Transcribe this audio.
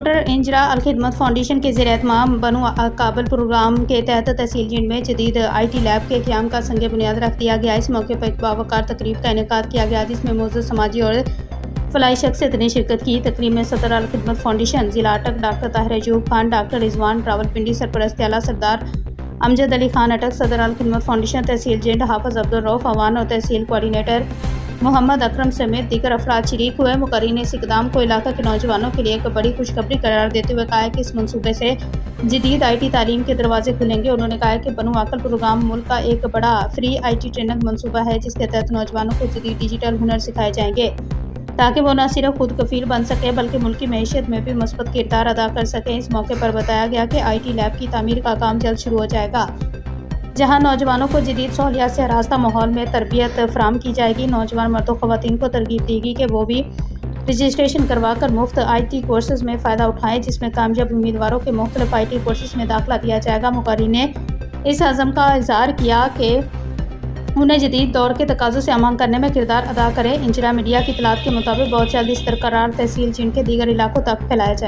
Doctor Anjra Al-Khidmat foundation کے زیر اہتمام بنو قابل پروگرام کے تحت تحصیل جنڈ میں جدید آئی ٹی لیب کے قیام کا سنگ بنیاد رکھ دیا گیا۔ اس موقع پر ایک باوقار تقریب کا انعقاد کیا گیا جس میں معزز سماجی اور فلاحی شخصیت نے شرکت کی۔ تقریب میں صدر الخدمت فاؤنڈیشن ضلع اٹک ڈاکٹر طاہر ایوب خان، ڈاکٹر رضوان راولپنڈی، سرپرست اعلیٰ سردار امجد علی خان اٹک، صدر الخدمت فاؤنڈیشن تحصیل جنڈ حافظ عبدالرؤف اعوان اور تحصیل کوآرڈینیٹر محمد اکرم سمیت دیگر افراد شریک ہوئے۔ مقررین نے اس اقدام کو علاقہ کے نوجوانوں کے لیے ایک بڑی خوشخبری قرار دیتے ہوئے کہا کہ اس منصوبے سے جدید آئی ٹی تعلیم کے دروازے کھلیں گے۔ انہوں نے کہا کہ بنو عقل پروگرام ملک کا ایک بڑا فری آئی ٹی ٹریننگ منصوبہ ہے جس کے تحت نوجوانوں کو جدید ڈیجیٹل ہنر سکھائے جائیں گے تاکہ وہ نہ صرف خود کفیل بن سکیں بلکہ ملکی معیشت میں بھی مثبت کردار ادا کر سکیں۔ اس موقع پر بتایا گیا کہ آئی ٹی لیب کی تعمیر کا کام جلد شروع ہو جائے گا جہاں نوجوانوں کو جدید سہولیات سے آراستہ ماحول میں تربیت فراہم کی جائے گی۔ نوجوان مرد و خواتین کو ترغیب دی گئی کہ وہ بھی رجسٹریشن کروا کر مفت آئی ٹی کورسز میں فائدہ اٹھائیں جس میں کامیاب امیدواروں کے مختلف آئی ٹی کورسز میں داخلہ دیا جائے گا۔ مقررین نے اس عزم کا اظہار کیا کہ انہیں جدید دور کے تقاضوں سے آمادہ کرنے میں کردار ادا کریں۔ انجرا میڈیا کی اطلاعات کے مطابق بہت جلد اس طرح قرار تحصیل جنڈ کے دیگر علاقوں تک پھیلایا جائے گا۔